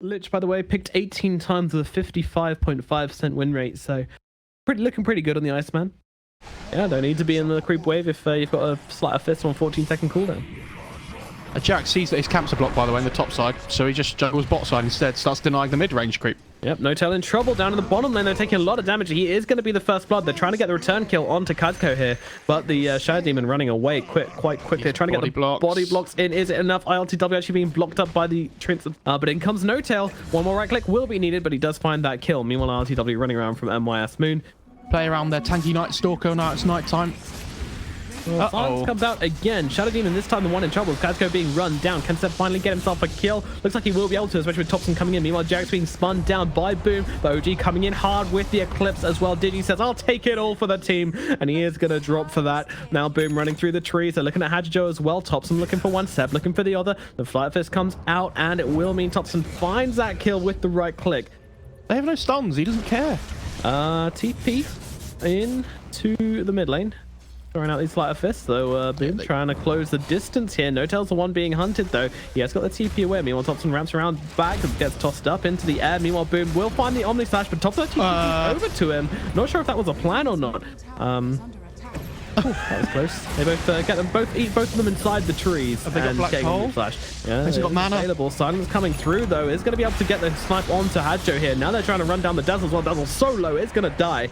Lich, by the way, picked 18 times with a 55.5% win rate, so looking pretty good on the Iceman. Yeah, don't need to be in the creep wave if you've got a Sleight of Fist on 14-second cooldown. Jack sees that his camps are blocked, by the way, in the top side, so he just juggles bot side instead, starts denying the mid-range creep. Yep, Notel in trouble down in the bottom lane. They're taking a lot of damage. He is going to be the first blood. They're trying to get the return kill onto Kazko here, but the Shadow Demon running away quite quickly. They're trying to get the body blocks in. Is it enough? ILTW actually being blocked up by the Trince. But in comes Notel. One more right click will be needed, but he does find that kill. Meanwhile, ILTW running around from MYS Moon. Play around their tanky Night Stalker now it's night time. Well, Silence comes out again. Shadow Demon this time the one in trouble. Kazko being run down. Can Seb finally get himself a kill? Looks like he will be able to, especially with Thompson coming in. Meanwhile, Jarek's being spun down by Boom. But OG coming in hard with the Eclipse as well. Digi says, I'll take it all for the team. And he is going to drop for that. Now Boom running through the trees. They're looking at Hajijo as well. Thompson looking for one. Seb looking for the other. The Flight Fist comes out and it will mean Thompson finds that kill with the right click. They have no stuns. He doesn't care. TP into the mid lane. Throwing out these Sleight of Fists, though. Boom trying to close the distance here. Notel's the one being hunted, though. He has got the TP away. Meanwhile, Thompson ramps around back and gets tossed up into the air. Meanwhile, Boom will find the Omni Slash, but Thompson actually over to him. Not sure if that was a plan or not. That was close. They both get them eat both of them inside the trees. Have they got Black Hole? Flash. Yeah, has he got mana? Available. Silence coming through though. Is going to be able to get the snipe onto Hadjo here. Now they're trying to run down the Dazzle as well. Dazzle so low, it's going to die.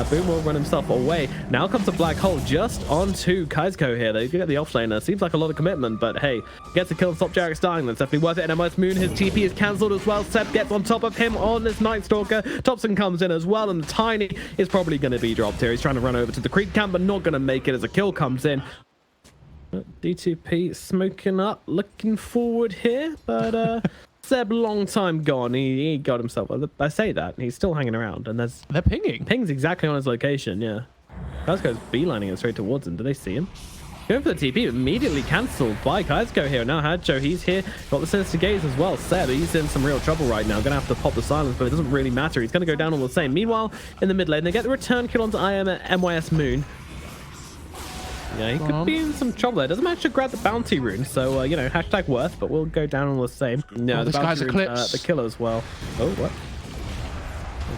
Boom will run himself away. Now comes a Black Hole just onto Kazko here. They get the offlaner. Seems like a lot of commitment, but hey, gets a kill and stop Jarek's dying. That's definitely worth it. And MS Moon, his TP is cancelled as well. Seb gets on top of him on this Night Stalker. Thompson comes in as well, and the Tiny is probably going to be dropped here. He's trying to run over to the creep camp, but not going to make it as a kill comes in. D2P smoking up, looking forward here, but Seb long time gone. He got himself. I say that he's still hanging around, and they're pinging. Ping's exactly on his location. Yeah, Kazko's beelining it straight towards him. Do they see him? Going for the TP, immediately cancelled by Kazko here. Now Hadjo, he's here. Got the Sinister Gaze as well. Seb, he's in some real trouble right now. Gonna have to pop the silence, but it doesn't really matter. He's gonna go down all the same. Meanwhile, in the mid lane, they get the return kill onto MYS Moon. Yeah, he could be in some trouble there. Doesn't manage to grab the bounty rune, so you know, hashtag worth, but we'll go down all the same. No, this guy's Eclipse. The killer as well. Oh, what?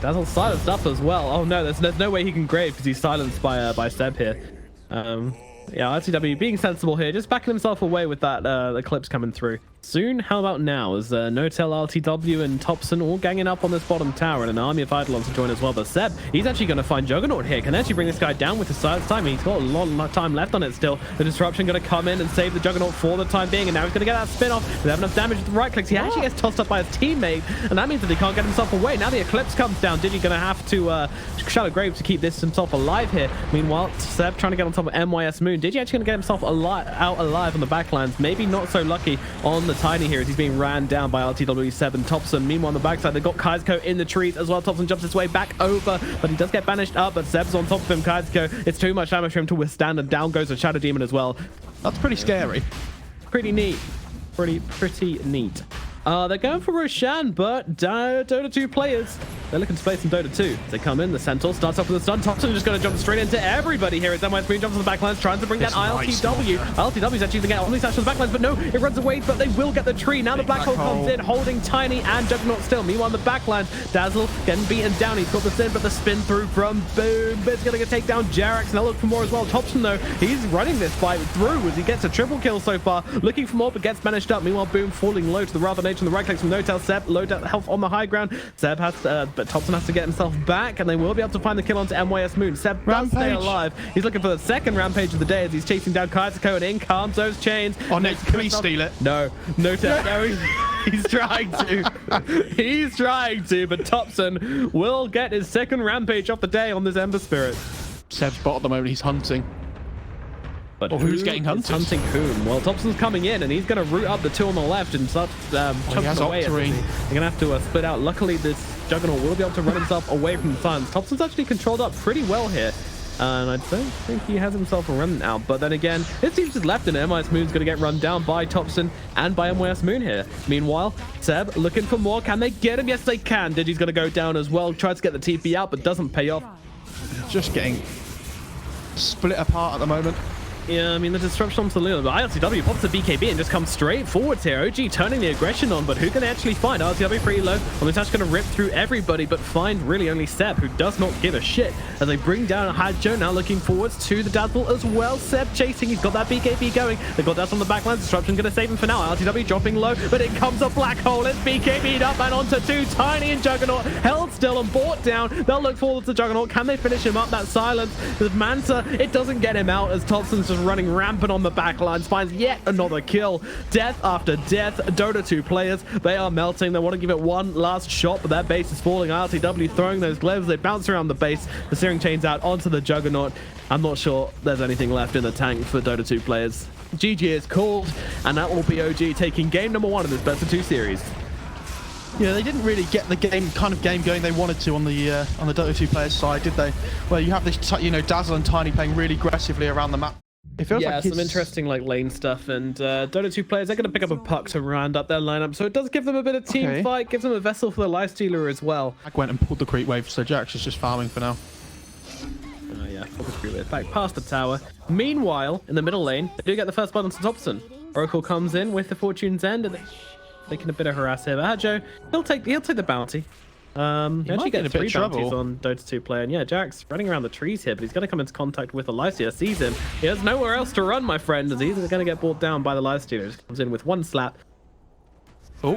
Dazzle's silenced up as well. Oh no, there's no way he can grave because he's silenced by Seb here. Yeah, RTW being sensible here, just backing himself away with that Eclipse coming through. Soon, how about now? As Notel, RTW, and Thompson all ganging up on this bottom tower, and an army of Eidolons to join as well. But Seb, he's actually going to find Juggernaut here. Can actually bring this guy down with his silence time. He's got a lot of time left on it still. The Disruption going to come in and save the Juggernaut for the time being, and now he's going to get that spin-off. They have enough damage with the right clicks. He actually gets tossed up by his teammate, and that means that he can't get himself away. Now the Eclipse comes down. Digi going to have to Shadow Grave to keep this himself alive here. Meanwhile, Seb trying to get on top of MYS Moon. Digi actually going to get himself out alive on the backlines. Maybe not so lucky on the Tiny here as he's being ran down by RTW7 Thompson. Meanwhile, on the backside, they've got Kazko in the trees as well. Thompson jumps his way back over, but he does get banished up, but Seb's on top of him. Kazko, it's too much damage for him to withstand, and down goes the Shadow Demon as well. That's pretty scary. Pretty neat. Pretty neat. They're going for Roshan, but Dota 2 players, they're looking to play some Dota 2. They come in, the Centaur starts off with a stun. Thompson just going to jump straight into everybody here as MYS Moon jumps on the backlines, trying to bring that ILTW. ILTW's actually going to get Omni Slash on the backlines, but no, it runs away, but they will get the tree. Now the Black Hole comes in, holding Tiny and Juggernaut still. Meanwhile, on the backline, Dazzle getting beaten down. He's got the spin, but the spin through from Boom. It's going to take down Jarex. Now look for more as well. Thompson, though, he's running this fight through as he gets a triple kill so far. Looking for more, but gets banished up. Meanwhile, Boom falling low to the rather nature on the right clicks from Notel. Seb, low health on the high ground. Seb has to, but Thompson has to get himself back, and they will be able to find the kill onto MYS Moon. Seb does stay alive. He's looking for the second rampage of the day as he's chasing down Kazko, and in comes those chains. Oh no, please steal it. No, Notel, no, he's trying to. He's trying to, but Thompson will get his second rampage of the day on this Ember Spirit. Seb's bot at the moment, he's hunting. But who's getting hunted? Hunting whom? Well, Thompson's coming in, and he's going to root up the two on the left and start chucking away. They're going to have to split out. Luckily, this Juggernaut will be able to run himself away from the silence. Thompson's actually controlled up pretty well here, and I don't think he has himself a remnant out. But then again, his team's just left, and MYS Moon's going to get run down by Thompson and by MYS Moon here. Meanwhile, Seb looking for more. Can they get him? Yes, they can. Digi's going to go down as well. Tries to get the TP out, but doesn't pay off. Just getting split apart at the moment. Yeah, I mean, the disruption onto Lila, but ILTW pops the BKB and just comes straight forwards here. OG turning the aggression on, but who can actually find? ILTW pretty low. Omnitash going to rip through everybody, but find really only Seb, who does not give a shit, as they bring down Hadjo, now looking forwards to the Dazzle as well. Seb chasing, he's got that BKB going. They've got Dazzle on the backline. Disruption going to save him for now. ILTW dropping low, but it comes a black hole. It's BKB'd up and onto two. Tiny and Juggernaut held still and brought down. They'll look forward to Juggernaut. Can they finish him up? That silence with Manta, it doesn't get him out as Thompson's just running rampant on the back lines, finds yet another kill. Death after death. Dota 2 players, they are melting. They want to give it one last shot, but their base is falling. ILTW throwing those glaives. They bounce around the base. The searing chains out onto the Juggernaut. I'm not sure there's anything left in the tank for Dota 2 players. GG is called, and that will be OG taking game number 1 in this best of 2 series. Yeah, they didn't really get the game going they wanted to on the Dota 2 players side, did they? Well, you have this, Dazzle and Tiny playing really aggressively around the map. It feels like some interesting lane stuff, and Dota 2 players, they're going to pick up a puck to round up their lineup, so it does give them a bit of team fight, gives them a vessel for the Lifestealer as well. I went and pulled the creep wave, so Jax is just farming for now. Yeah, pulled the creep wave back past the tower. Meanwhile, in the middle lane, they do get the first blood onto Thompson. Oracle comes in with the Fortune's End, and making a bit of harass here. But Hadjo, he'll take the bounty. He actually gets 3 bounties on Dota 2 player. And yeah, Jax running around the trees here, but he's going to come into contact with the Lifestealer. Sees him. He has nowhere else to run, my friend, as he's going to get brought down by the Lifestealer. Just comes in with 1 slap. Oh,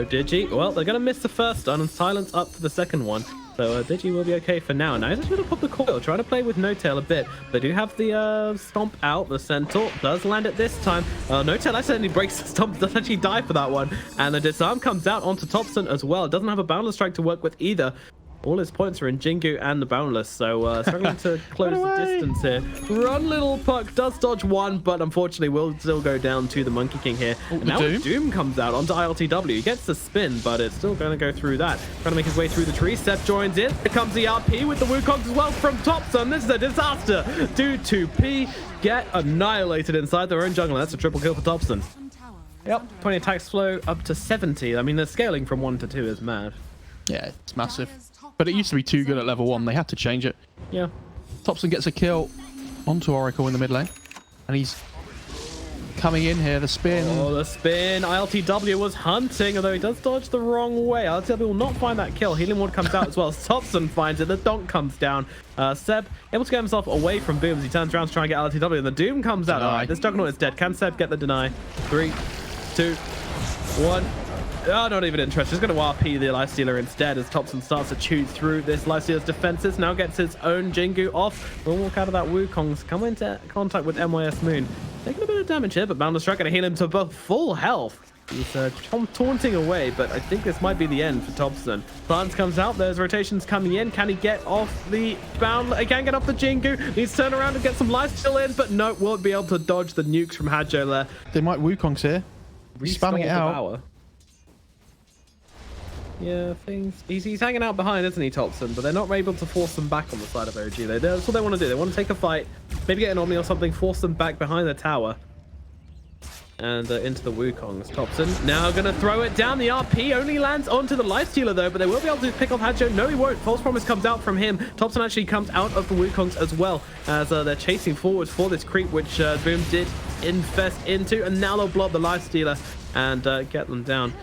Digi. Well, they're going to miss the first stun and silence up for the second one. So Digi will be okay for now. Now he's just going to pop the coil, trying to play with No-Tail a bit. They do have the stomp out. The Centaur does land it this time. No-Tail accidentally breaks the stomp, doesn't actually die for that one. And the disarm comes out onto Thompson as well. Doesn't have a boundless strike to work with either. All his points are in Jingu and the Boundless, so struggling to close the distance here. Run, little puck, does dodge one, but unfortunately will still go down to the Monkey King here. And now Doom comes out onto ILTW. He gets the spin, but it's still going to go through that. Trying to make his way through the tree. Seth joins in. Here comes the RP with the Wukongs as well from Thompson. This is a disaster. Do 2P get annihilated inside their own jungle. That's a triple kill for Thompson. Yep, 20 attacks flow up to 70. I mean, the scaling from 1 to 2 is mad. Yeah, it's massive. But it used to be too good at level 1. They had to change it. Yeah. Thompson gets a kill onto Oracle in the mid lane. And he's coming in here. The spin. Oh, the spin. ILTW was hunting, although he does dodge the wrong way. ILTW will not find that kill. Healing Ward comes out as well. Thompson finds it. The donk comes down. Seb able to get himself away from Boom as he turns around to try and get ILTW. And the Doom comes out. All right, this Juggernaut is dead. Can Seb get the deny? 3, 2, 1. Oh, not even interested. Just going to RP the Lifestealer instead as Thompson starts to chew through this Lifestealer's defenses. Now gets his own Jingu off. We'll walk out of that Wukong's. Come into contact with MYS Moon. Taking a bit of damage here, but Boundless Strike going to heal him to both full health. He's taunting away, but I think this might be the end for Thompson. Lance comes out. There's rotations coming in. Can he get off the Bound? He can get off the Jingu. Needs to turn around and get some Lifesteal in, but no, won't be able to dodge the nukes from Hadjo there. They might Wukong's here. Spamming it out. Yeah, he's hanging out behind, isn't he, Thompson? But they're not able to force them back on the side of OG. That's what they want to do. They want to take a fight, maybe get an Omni or something, force them back behind the tower. And into the Wukongs. Thompson now going to throw it down. The RP only lands onto the Lifestealer, though, but they will be able to pick off Hadjo. No, he won't. False Promise comes out from him. Thompson actually comes out of the Wukongs as well, as they're chasing forward for this creep, which Boom did infest into. And now they'll blow up the Lifestealer and get them down.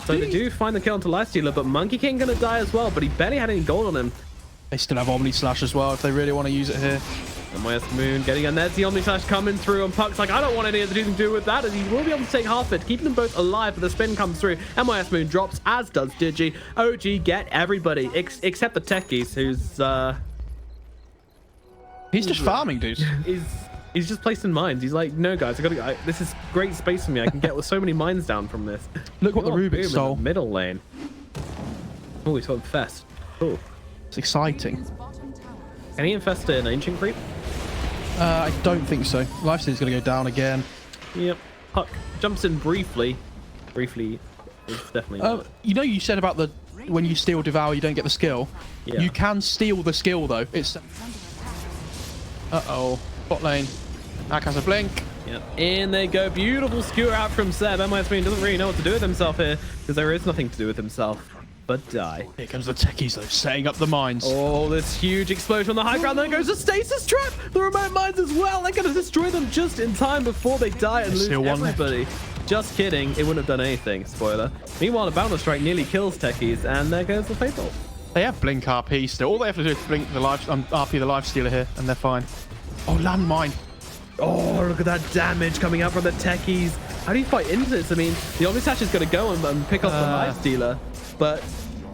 So they do find the kill onto Lifestealer, but Monkey King going to die as well, but he barely had any gold on him. They still have Omni Slash as well if they really want to use it here. MYS Moon getting in. There's the Omni Slash coming through, and Puck's like, I don't want anything to do with that, and he will be able to take half it, keeping them both alive, but the spin comes through. MYS Moon drops, as does Digi. OG get everybody, except the Techies, who's... He's just farming, dude. He's just placing mines. He's like, no, guys, this is great space for me. I can get so many mines down from this. Look what the Rubik stole. Middle lane. Oh, he's got infest. Oh, it's exciting. Can he infest an ancient creep? I don't think so. Lifesteal's going to go down again. Yep. Puck jumps in briefly. Briefly is definitely. You know, you said about the when you steal Devour, you don't get the skill. Yeah. You can steal the skill though. It's. Bot lane. Nak has a blink. Yep. In they go. Beautiful skewer out from Seb. MYS Moon doesn't really know what to do with himself here because there is nothing to do with himself. but die. Here comes the techies, though, setting up the mines. Oh, this huge explosion on the high ground. There goes the stasis trap. The remote mines as well. They're going to destroy them just in time before they die and lose everybody. Just kidding. It wouldn't have done anything. Spoiler. Meanwhile, a boundless strike nearly kills techies, and there goes the fatal. They have blink RP still. All they have to do is blink the RP the life stealer here, and they're fine. Oh, landmine. Oh, look at that damage coming out from the techies. How do you fight into this? I mean, the Omnisash is going to go and pick off the life stealer, but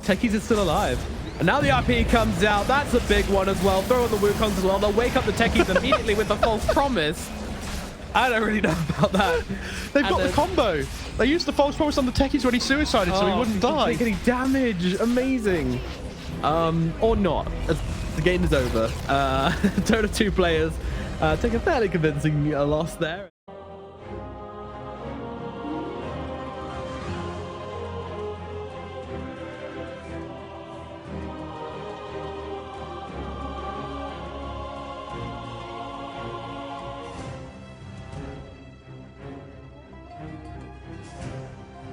techies is still alive. And now the RP comes out. That's a big one as well. Throw in the Wukongs as well. They'll wake up the techies immediately with the false promise. I don't really know about that. They've got the combo. They used the false promise on the techies when he suicided, so he wouldn't die. Take any damage. Amazing. Or not. The game is over. Dota 2 players take a fairly convincing loss there.